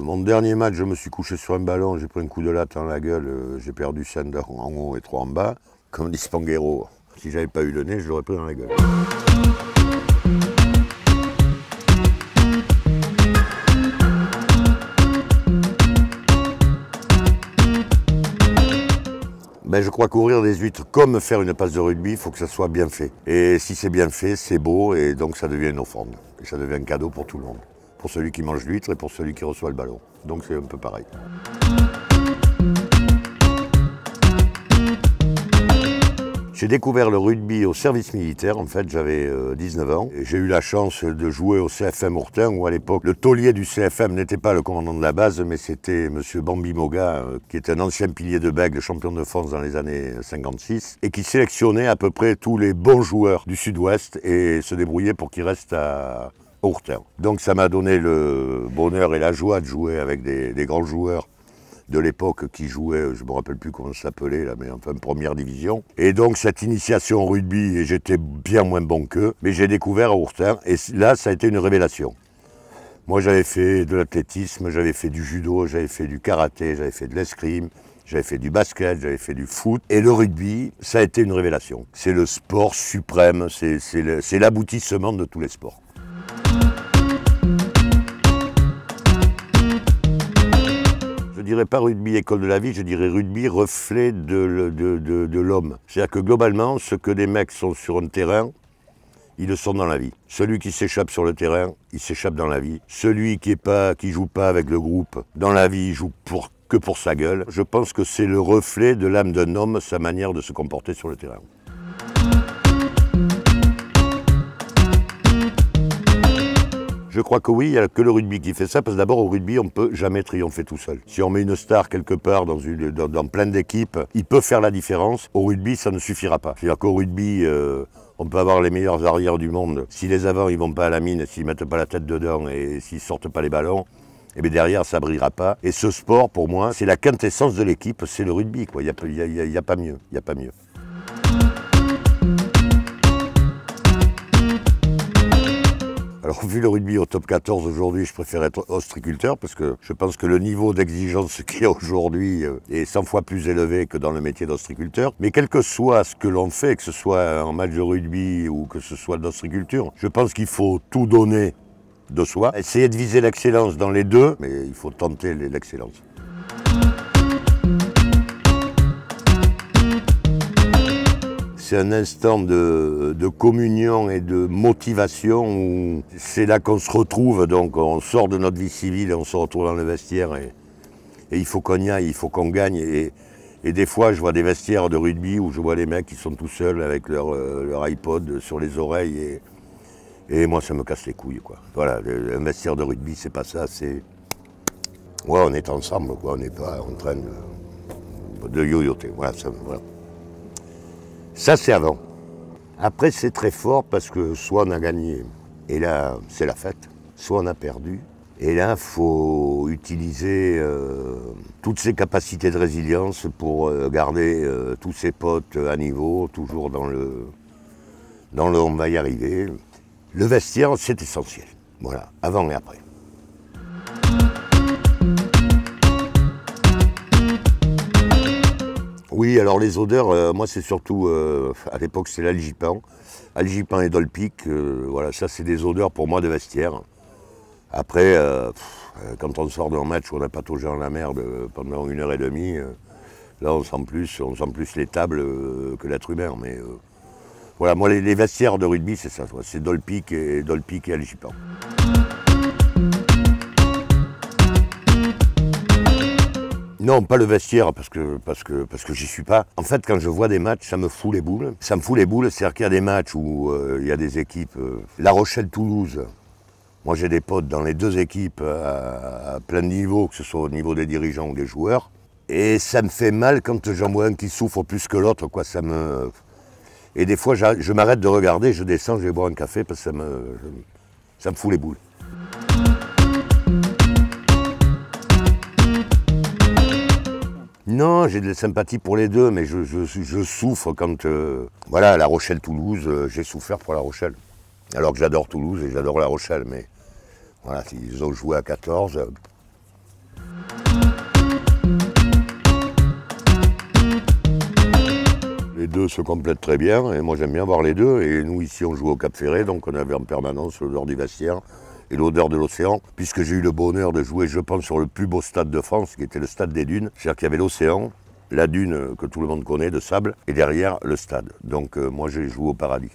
Mon dernier match, je me suis couché sur un ballon, j'ai pris un coup de latte dans la gueule, j'ai perdu 5 dents en haut et 3 en bas. Comme dit Spanghero, si j'avais pas eu le nez, je l'aurais pris dans la gueule. Je crois qu'ouvrir des huîtres comme faire une passe de rugby, il faut que ça soit bien fait. Et si c'est bien fait, c'est beau et donc ça devient une offrande. Et ça devient un cadeau pour tout le monde. Pour celui qui mange l'huître et pour celui qui reçoit le ballon. Donc c'est un peu pareil. J'ai découvert le rugby au service militaire, en fait j'avais 19 ans. J'ai eu la chance de jouer au CFM Ourtin où à l'époque le taulier du CFM n'était pas le commandant de la base mais c'était M. Bambi Moga qui était un ancien pilier de Bègle, champion de France dans les années 56 et qui sélectionnait à peu près tous les bons joueurs du sud-ouest et se débrouillait pour qu'ils restent à Ourtin. Donc ça m'a donné le bonheur et la joie de jouer avec des grands joueurs de l'époque qui jouait, je ne me rappelle plus comment ça s'appelait, mais enfin première division. Et donc cette initiation au rugby, et j'étais bien moins bon qu'eux, mais j'ai découvert à Ourtin, et là ça a été une révélation. Moi j'avais fait de l'athlétisme, j'avais fait du judo, j'avais fait du karaté, j'avais fait de l'escrime, j'avais fait du basket, j'avais fait du foot. Et le rugby, ça a été une révélation. C'est le sport suprême, c'est l'aboutissement de tous les sports. Je ne dirais pas rugby école de la vie, je dirais rugby reflet de l'homme. C'est-à-dire que globalement, ce que des mecs sont sur un terrain, ils le sont dans la vie. Celui qui s'échappe sur le terrain, il s'échappe dans la vie. Celui qui joue pas avec le groupe, dans la vie, il joue que pour sa gueule. Je pense que c'est le reflet de l'âme d'un homme, sa manière de se comporter sur le terrain. Je crois que oui, il n'y a que le rugby qui fait ça, parce que d'abord au rugby, on ne peut jamais triompher tout seul. Si on met une star quelque part dans plein d'équipes, il peut faire la différence. Au rugby, ça ne suffira pas. C'est-à-dire qu'au rugby, on peut avoir les meilleurs arrières du monde. Si les avants ils vont pas à la mine, s'ils mettent pas la tête dedans et s'ils sortent pas les ballons, et bien derrière, ça ne brillera pas. Et ce sport, pour moi, c'est la quintessence de l'équipe, c'est le rugby, quoi. Il n'y a pas mieux. Il n'y a pas mieux. Alors, vu le rugby au top 14 aujourd'hui, je préfère être ostriculteur parce que je pense que le niveau d'exigence qu'il y a aujourd'hui est 100 fois plus élevé que dans le métier d'ostriculteur. Mais quel que soit ce que l'on fait, que ce soit en match de rugby ou que ce soit d'ostriculture, je pense qu'il faut tout donner de soi. Essayer de viser l'excellence dans les deux, mais il faut tenter l'excellence. C'est un instant de communion et de motivation où c'est là qu'on se retrouve, donc on sort de notre vie civile et on se retrouve dans le vestiaire et il faut qu'on y aille, il faut qu'on gagne. Et des fois je vois des vestiaires de rugby où je vois les mecs qui sont tout seuls avec leur iPod sur les oreilles et moi ça me casse les couilles, quoi. Voilà, un vestiaire de rugby c'est pas ça, c'est... Ouais, on est ensemble, quoi, on n'est pas en train de yo-yoter, voilà. Ça, c'est avant. Après, c'est très fort parce que soit on a gagné, et là, c'est la fête, soit on a perdu. Et là, il faut utiliser toutes ses capacités de résilience pour garder tous ses potes à niveau, toujours dans le on va y arriver. Le vestiaire, c'est essentiel. Voilà, avant et après. Oui, alors les odeurs, moi c'est surtout, à l'époque c'est l'algipan. Algipan et Dolpic, voilà, ça c'est des odeurs pour moi de vestiaire. Après, quand on sort d'un match où on a pataugé dans la merde pendant 1h30, là on sent plus les tables que l'être humain. Mais voilà, moi les vestiaires de rugby c'est ça, c'est Dolpic et Algipan. Non, pas le vestiaire, parce que j'y suis pas. En fait, quand je vois des matchs, ça me fout les boules. Ça me fout les boules, c'est-à-dire qu'il y a des matchs où il y a des équipes... La Rochelle-Toulouse, moi j'ai des potes dans les deux équipes à plein de niveaux, que ce soit au niveau des dirigeants ou des joueurs. Et ça me fait mal quand j'en vois un qui souffre plus que l'autre, quoi. Et des fois, je m'arrête de regarder, je descends, je vais boire un café, parce que ça me fout les boules. Non, j'ai de la sympathie pour les deux, mais je souffre quand... Voilà, La Rochelle-Toulouse, j'ai souffert pour La Rochelle. Alors que j'adore Toulouse et j'adore La Rochelle, mais voilà, ils ont joué à 14. Les deux se complètent très bien et moi j'aime bien voir les deux. Et nous ici on joue au Cap Ferré, donc on avait en permanence l'odeur du vestiaire et l'odeur de l'océan, puisque j'ai eu le bonheur de jouer, je pense, sur le plus beau stade de France, qui était le stade des Dunes. C'est-à-dire qu'il y avait l'océan, la dune que tout le monde connaît de sable, et derrière le stade. Donc moi j'ai joué au paradis.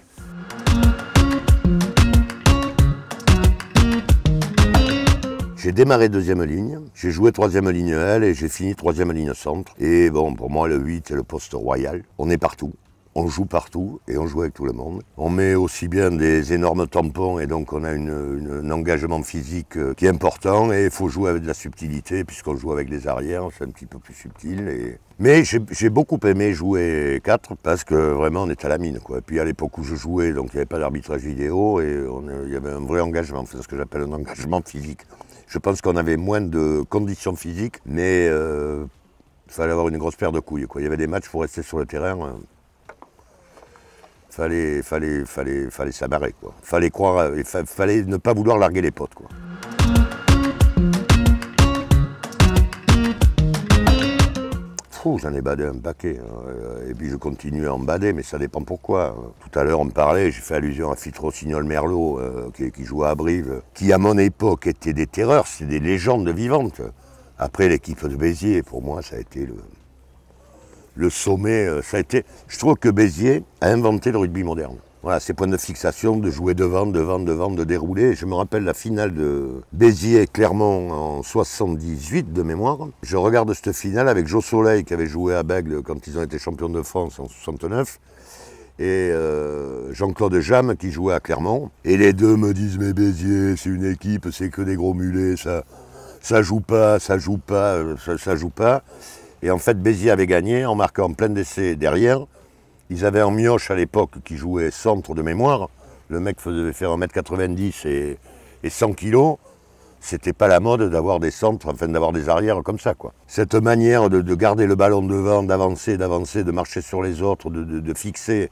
J'ai démarré deuxième ligne, j'ai joué troisième ligne L et j'ai fini troisième ligne centre. Et bon, pour moi, le 8 est le poste royal. On est partout, on joue partout et on joue avec tout le monde. On met aussi bien des énormes tampons et donc on a un engagement physique qui est important et il faut jouer avec de la subtilité puisqu'on joue avec les arrières, c'est un petit peu plus subtil. Mais j'ai beaucoup aimé jouer 4 parce que vraiment on est à la mine, quoi. Et puis à l'époque où je jouais, donc il n'y avait pas d'arbitrage vidéo et il y avait un vrai engagement, enfin, ce que j'appelle un engagement physique. Je pense qu'on avait moins de conditions physiques, mais il fallait avoir une grosse paire de couilles, quoi. Il y avait des matchs pour rester sur le terrain. Fallait s'amarrer, quoi. Fallait croire, fallait ne pas vouloir larguer les potes, quoi. J'en ai badé un paquet, hein. Et puis je continue à en bader, mais ça dépend pourquoi. Tout à l'heure on me parlait, j'ai fait allusion à Fitz Rossignol-Merlot, qui jouait à Brive, qui à mon époque était des terreurs, c'est des légendes vivantes. Après l'équipe de Béziers, pour moi ça a été le sommet, je trouve que Béziers a inventé le rugby moderne. Voilà, ces points de fixation, de jouer devant, de dérouler. Je me rappelle la finale de Béziers-Clermont en 78 de mémoire. Je regarde cette finale avec Jo Soleil qui avait joué à Bègle quand ils ont été champions de France en 69. Et Jean-Claude Jamme qui jouait à Clermont. Et les deux me disent, mais Béziers, c'est une équipe, c'est que des gros mulets, ça joue pas. Et en fait, Béziers avait gagné en marquant en plein d'essai derrière. Ils avaient un mioche à l'époque qui jouait centre de mémoire. Le mec devait faire 1m90 et 100 kg. C'était pas la mode d'avoir des centres, enfin d'avoir des arrières comme ça, quoi. Cette manière de garder le ballon devant, d'avancer, de marcher sur les autres, de fixer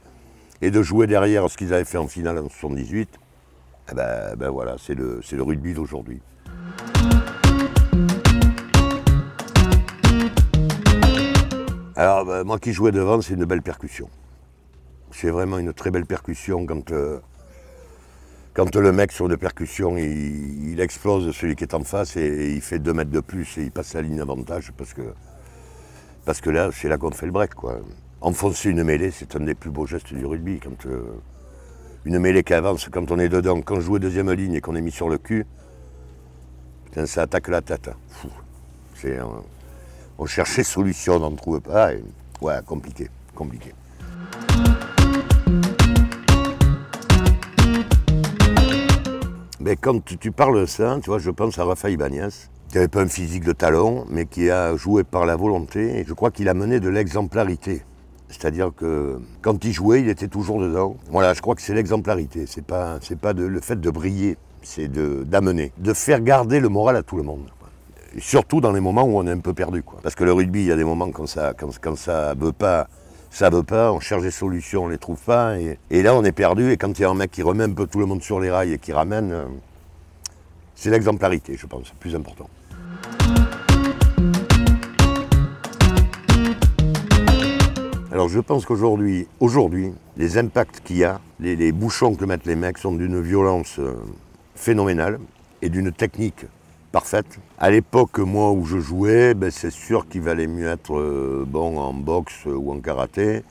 et de jouer derrière ce qu'ils avaient fait en finale en 78, eh ben voilà, c'est le rugby d'aujourd'hui. Alors, moi qui jouais devant, c'est une belle percussion. C'est vraiment une très belle percussion quand le mec sur une percussion, il explose celui qui est en face et il fait 2 mètres de plus et il passe la ligne d'avantage parce que là, c'est là qu'on fait le break, quoi. Enfoncer une mêlée, c'est un des plus beaux gestes du rugby. Quand une mêlée qui avance, quand on est dedans, quand je joue deuxième ligne et qu'on est mis sur le cul, putain, ça attaque la tête. Fou. On cherchait solution, on n'en trouve pas. Et, ouais, compliqué. Mais quand tu parles de ça, tu vois, je pense à Rafa Ibanez, qui n'avait pas un physique de talon, mais qui a joué par la volonté. Et je crois qu'il a mené de l'exemplarité. C'est-à-dire que quand il jouait, il était toujours dedans. Voilà, je crois que c'est l'exemplarité. C'est pas le fait de briller, c'est d'amener, de faire garder le moral à tout le monde. Et surtout dans les moments où on est un peu perdu, quoi. Parce que le rugby, il y a des moments quand ça veut pas, on cherche des solutions, on les trouve pas, et là on est perdu, et quand il y a un mec qui remet un peu tout le monde sur les rails et qui ramène, c'est l'exemplarité, je pense, c'est plus important. Alors je pense qu'aujourd'hui, les impacts qu'il y a, les bouchons que mettent les mecs sont d'une violence phénoménale et d'une technique parfaite. À l'époque, moi, où je jouais, ben, c'est sûr qu'il valait mieux être bon en boxe ou en karaté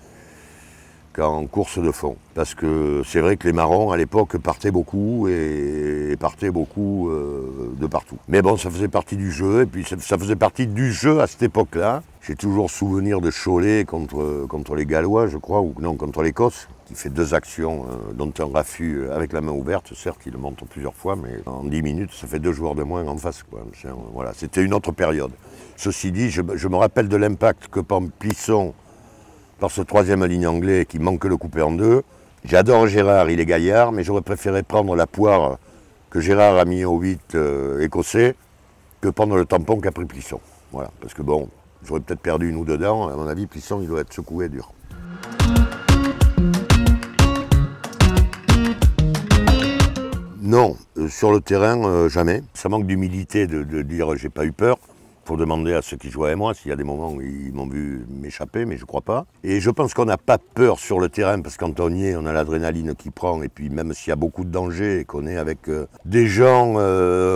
qu'en course de fond. Parce que c'est vrai que les marrons, à l'époque, partaient beaucoup et partaient beaucoup de partout. Mais bon, ça faisait partie du jeu, et puis ça faisait partie du jeu à cette époque-là. J'ai toujours souvenir de Cholet contre les Gallois, je crois, ou non, contre l'Écosse, qui fait 2 actions, dont un raffut avec la main ouverte. Certes, il le montre plusieurs fois, mais en 10 minutes, ça fait 2 joueurs de moins en face, quoi. Voilà, c'était une autre période. Ceci dit, je me rappelle de l'impact que prend Plisson par ce 3e ligne anglais qui manque le couper en 2. J'adore Gérard, il est gaillard, mais j'aurais préféré prendre la poire que Gérard a mis au 8 écossais que prendre le tampon qu'a pris Plisson. Voilà, parce que bon, j'aurais peut-être perdu 1 ou 2 dents. À mon avis, Plisson, il doit être secoué dur. Non, sur le terrain, jamais. Ça manque d'humilité de dire j'ai pas eu peur. Faut demander à ceux qui jouent avec moi s'il y a des moments où ils m'ont vu m'échapper, mais je crois pas. Et je pense qu'on n'a pas peur sur le terrain parce que quand on y est, on a l'adrénaline qui prend. Et puis même s'il y a beaucoup de dangers et qu'on est avec des gens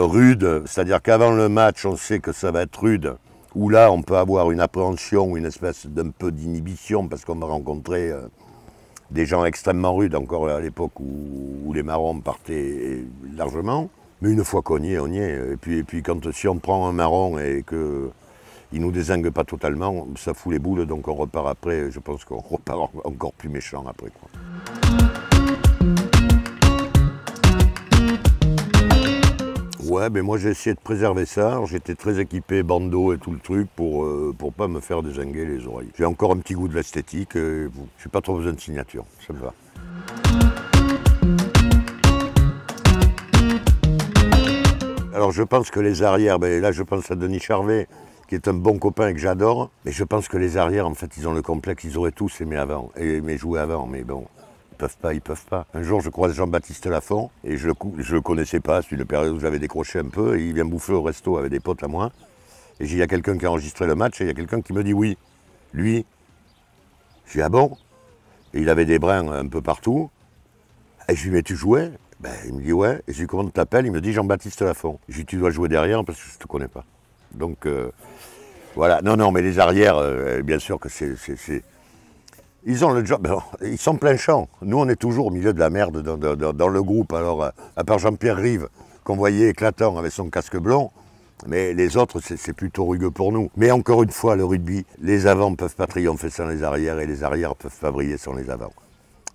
rudes, c'est-à-dire qu'avant le match, on sait que ça va être rude. Où là, on peut avoir une appréhension, une espèce d'un peu d'inhibition parce qu'on va rencontrer des gens extrêmement rudes, encore à l'époque où les marrons partaient largement. Mais une fois qu'on y est, on y est. Et puis si on prend un marron et qu'il ne nous dézingue pas totalement, ça fout les boules, donc on repart après. Je pense qu'on repart encore plus méchant après, quoi. Ouais, mais moi j'ai essayé de préserver ça. J'étais très équipé, bandeau et tout le truc pour pas me faire dézinguer les oreilles. J'ai encore un petit goût de l'esthétique. Je n'ai pas trop besoin de signature, ça me va. Alors je pense que les arrières, ben là je pense à Denis Charvet, qui est un bon copain et que j'adore. Mais je pense que les arrières, en fait, ils ont le complexe, ils auraient tous aimé avant, aimé jouer avant, mais bon. Ils peuvent pas. Un jour, je croise Jean-Baptiste Lafont et je le connaissais pas. C'est une période où j'avais décroché un peu et il vient bouffer au resto avec des potes à moi. Et il y a quelqu'un qui a enregistré le match et il y a quelqu'un qui me dit oui. Lui, je dis ah bon? Et il avait des brins un peu partout. Et je lui dis mais tu jouais? Ben, il me dit ouais. Et je lui dis comment tu t'appelles? Il me dit Jean-Baptiste Lafont. Je lui dis tu dois jouer derrière parce que je te connais pas. Donc voilà. Non, mais les arrières, bien sûr que c'est... Ils ont le job, ils sont plein champ. Nous, on est toujours au milieu de la merde dans le groupe. Alors, à part Jean-Pierre Rive, qu'on voyait éclatant avec son casque blond, mais les autres, c'est plutôt rugueux pour nous. Mais encore une fois, le rugby, les avants ne peuvent pas triompher sans les arrières et les arrières ne peuvent pas briller sans les avants.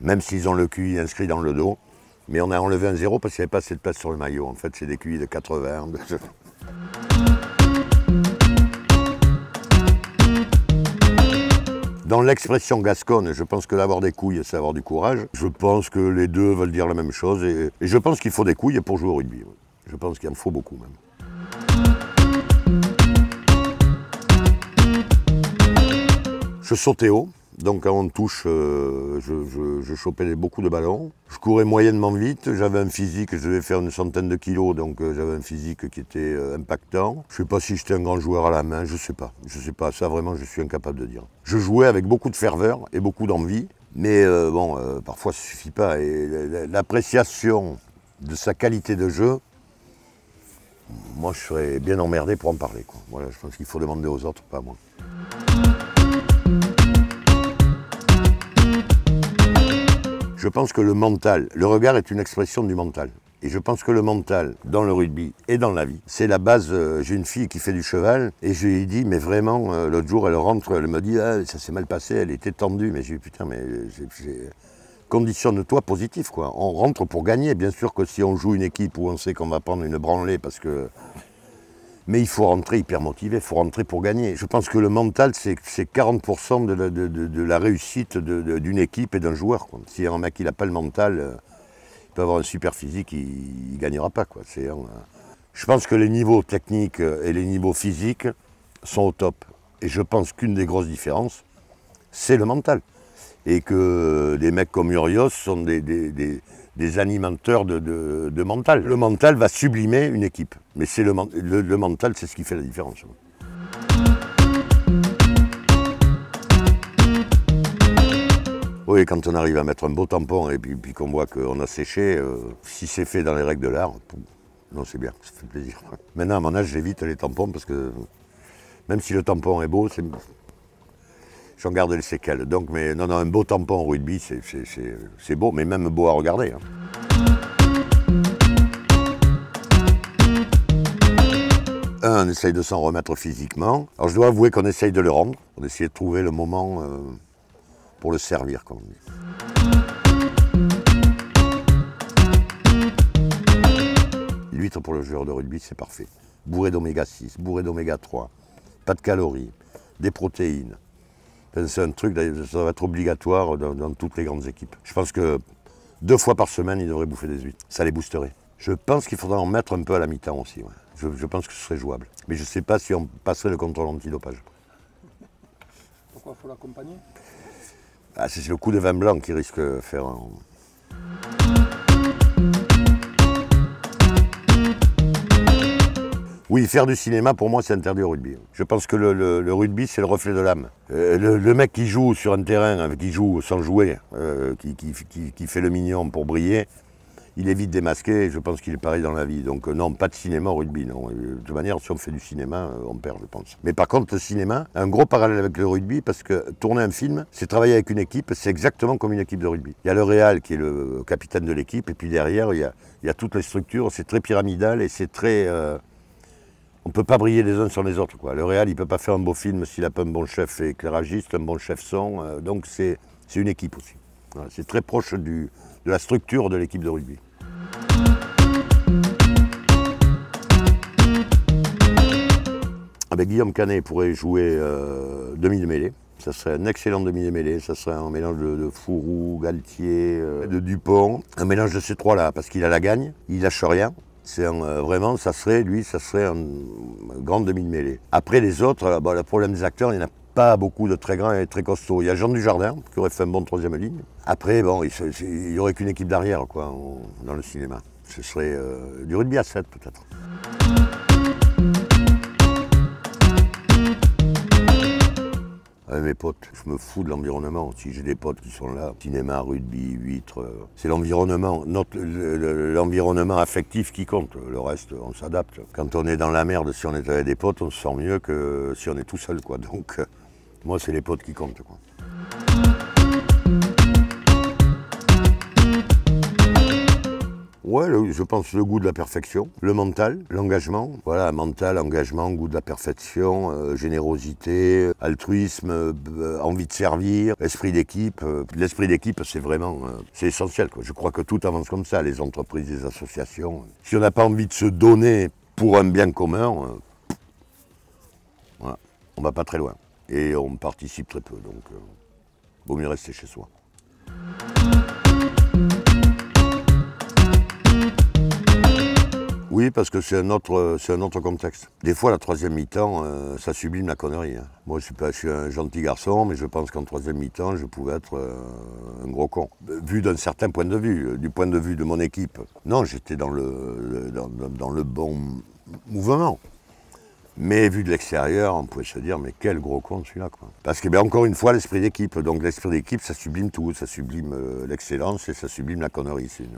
Même s'ils ont le QI inscrit dans le dos, mais on a enlevé un 0 parce qu'il n'y avait pas assez de place sur le maillot. En fait, c'est des QI de 80. Dans l'expression gasconne, je pense que d'avoir des couilles, c'est avoir du courage. Je pense que les deux veulent dire la même chose et je pense qu'il faut des couilles pour jouer au rugby. Je pense qu'il en faut beaucoup même. Je sautais haut, donc quand on touche, je chopais beaucoup de ballons. Je courais moyennement vite, j'avais un physique, je devais faire une centaine de kilos, donc j'avais un physique qui était impactant. Je ne sais pas si j'étais un grand joueur à la main, je sais pas, ça vraiment je suis incapable de dire. Je jouais avec beaucoup de ferveur et beaucoup d'envie, mais parfois ça ne suffit pas. Et l'appréciation de sa qualité de jeu, moi je serais bien emmerdé pour en parler, quoi. Voilà, je pense qu'il faut demander aux autres, pas à moi. Je pense que le mental, le regard est une expression du mental. Et je pense que le mental, dans le rugby et dans la vie, c'est la base. J'ai une fille qui fait du cheval et je lui ai dit, mais vraiment, l'autre jour, elle rentre, elle me dit, ah, ça s'est mal passé, elle était tendue. Mais j'ai dit, putain, mais conditionne-toi positif, quoi. On rentre pour gagner. Bien sûr que si on joue une équipe où on sait qu'on va prendre une branlée parce que... Mais il faut rentrer hyper motivé, il faut rentrer pour gagner. Je pense que le mental, c'est 40% de la réussite d'une équipe et d'un joueur, quoi. Si un mec il n'a pas le mental, il peut avoir un super physique, il ne gagnera pas, quoi. Je pense que les niveaux techniques et les niveaux physiques sont au top. Et je pense qu'une des grosses différences, c'est le mental. Et que des mecs comme Urios sont des animateurs de mental. Le mental va sublimer une équipe. Mais c'est le mental, c'est ce qui fait la différence. Oui, quand on arrive à mettre un beau tampon et puis qu'on voit qu'on a séché, si c'est fait dans les règles de l'art, non, c'est bien, ça fait plaisir. Maintenant, à mon âge, j'évite les tampons parce que même si le tampon est beau, j'en garde les séquelles. Donc, mais non, un beau tampon au rugby, c'est beau, mais même beau à regarder. Hein. On essaye de s'en remettre physiquement. Alors, je dois avouer qu'on essaye de le rendre. On essaye de trouver le moment pour le servir, comme on dit. L'huître pour le joueur de rugby, c'est parfait. Bourré d'oméga 6, bourré d'oméga 3, pas de calories, des protéines. C'est un truc, ça va être obligatoire dans toutes les grandes équipes. Je pense que 2 fois par semaine, ils devraient bouffer des huîtres. Ça les boosterait. Je pense qu'il faudra en mettre un peu à la mi-temps aussi. Ouais. Je pense que ce serait jouable. Mais je ne sais pas si on passerait le contrôle antidopage. Pourquoi il faut l'accompagner? Ah, c'est le coup de vin blanc qui risque de faire un... Oui, faire du cinéma, pour moi, c'est interdit au rugby. Je pense que le rugby, c'est le reflet de l'âme. Le mec qui joue sur un terrain, qui joue sans jouer, qui fait le mignon pour briller, il est vite démasqué, et je pense qu'il est pareil dans la vie. Donc non, pas de cinéma au rugby, non. De toute manière, si on fait du cinéma, on perd, je pense. Mais par contre, le cinéma, un gros parallèle avec le rugby, parce que tourner un film, c'est travailler avec une équipe, c'est exactement comme une équipe de rugby. Il y a le réal qui est le capitaine de l'équipe, et puis derrière, il y a toutes les structures, c'est très pyramidal, et c'est très... on ne peut pas briller les uns sur les autres, quoi. Le réal, il ne peut pas faire un beau film s'il n'a pas un bon chef éclairagiste, un bon chef son, donc c'est une équipe aussi. Voilà, c'est très proche de la structure de l'équipe de rugby. Avec Guillaume Canet pourrait jouer demi de mêlée. Ça serait un excellent demi de mêlée. Ça serait un mélange de Fourou, Galtier, de Dupont. Un mélange de ces trois-là, parce qu'il a la gagne, il lâche rien. C'est vraiment, ça serait un grand demi de mêlée. Après les autres, le problème des acteurs, il n'y en a pas beaucoup de très grands et très costauds. Il y a Jean Dujardin, qui aurait fait un bon troisième ligne. Après, bon, il n'y aurait qu'une équipe d'arrière, quoi, dans le cinéma. Ce serait du rugby à 7, peut-être. Avec mes potes, je me fous de l'environnement. Si j'ai des potes qui sont là, cinéma, rugby, huîtres, c'est l'environnement, l'environnement affectif qui compte. Le reste, on s'adapte. Quand on est dans la merde, si on est avec des potes, on se sent mieux que si on est tout seul, quoi. Donc, moi, c'est les potes qui comptent, quoi. Ouais, je pense le goût de la perfection, le mental, l'engagement. Voilà, mental, engagement, goût de la perfection, générosité, altruisme, envie de servir, esprit d'équipe. L'esprit d'équipe, c'est vraiment, c'est essentiel, quoi. Je crois que tout avance comme ça, les entreprises, les associations. Si on n'a pas envie de se donner pour un bien commun, voilà, on ne va pas très loin. Et on participe très peu, donc vaut mieux rester chez soi. Oui, parce que c'est un autre contexte. Des fois, la troisième mi-temps, ça sublime la connerie. Hein. Moi, je suis un gentil garçon, mais je pense qu'en troisième mi-temps, je pouvais être un gros con. Vu d'un certain point de vue, du point de vue de mon équipe. Non, j'étais dans le bon mouvement. Mais vu de l'extérieur, on pouvait se dire, mais quel gros con celui-là, quoi. Parce que, encore une fois, l'esprit d'équipe. Donc l'esprit d'équipe, ça sublime tout. Ça sublime l'excellence et ça sublime la connerie. C'est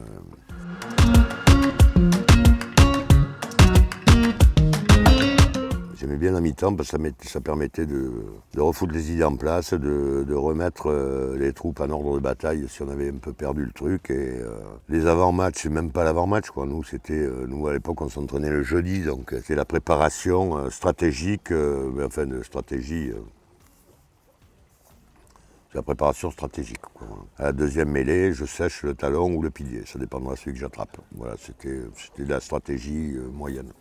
J'aimais bien la mi-temps parce que ça permettait de refoutre les idées en place, de remettre les troupes en ordre de bataille si on avait un peu perdu le truc. Et les avant-matchs, c'est même pas l'avant-match, quoi. Nous, nous à l'époque, on s'entraînait le jeudi, donc c'est la préparation stratégique, enfin de stratégie. C'est la préparation stratégique, quoi. À la deuxième mêlée, je sèche le talon ou le pilier, ça dépendra de celui que j'attrape. Voilà, c'était de la stratégie moyenne.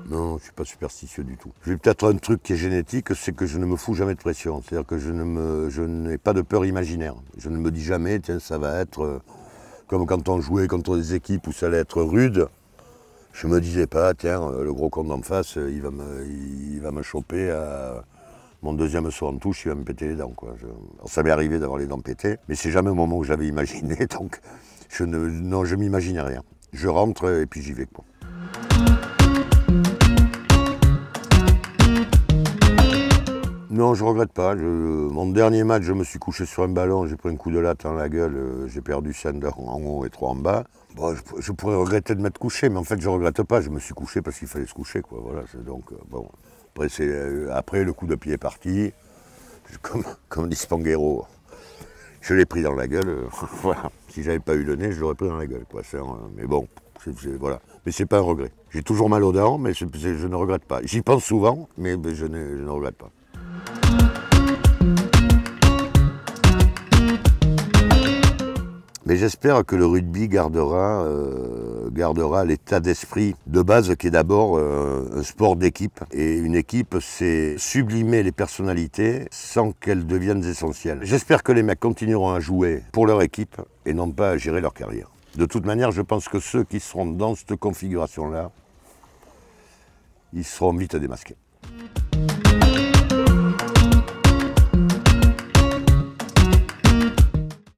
Non, je ne suis pas superstitieux du tout. J'ai peut-être un truc qui est génétique, c'est que je ne me fous jamais de pression. C'est-à-dire que je n'ai pas de peur imaginaire. Je ne me dis jamais, tiens, ça va être comme quand on jouait contre des équipes où ça allait être rude. Je me disais pas, tiens, le gros con d'en face, il va me choper à mon deuxième saut en touche, il va me péter les dents, quoi. Alors, ça m'est arrivé d'avoir les dents pétées, mais c'est jamais au moment où j'avais imaginé, donc je m'imaginais rien. Je rentre et puis j'y vais, quoi. Non, je regrette pas. Mon dernier match, je me suis couché sur un ballon, j'ai pris un coup de latte dans la gueule, j'ai perdu 5 en haut et 3 en bas. Bon, je pourrais regretter de m'être couché, mais en fait, je regrette pas. Je me suis couché parce qu'il fallait se coucher, quoi. Voilà, donc, bon. Après, le coup de pied est parti. Comme dit Spanghero, je l'ai pris dans la gueule. Voilà. Si j'avais pas eu le nez, je l'aurais pris dans la gueule, quoi. Mais bon, voilà. Mais c'est pas un regret. J'ai toujours mal aux dents, mais je ne regrette pas. J'y pense souvent, mais je ne regrette pas. Mais j'espère que le rugby gardera l'état d'esprit de base qui est d'abord un sport d'équipe. Et une équipe, c'est sublimer les personnalités sans qu'elles deviennent essentielles. J'espère que les mecs continueront à jouer pour leur équipe et non pas à gérer leur carrière. De toute manière, je pense que ceux qui seront dans cette configuration-là, ils seront vite démasqués.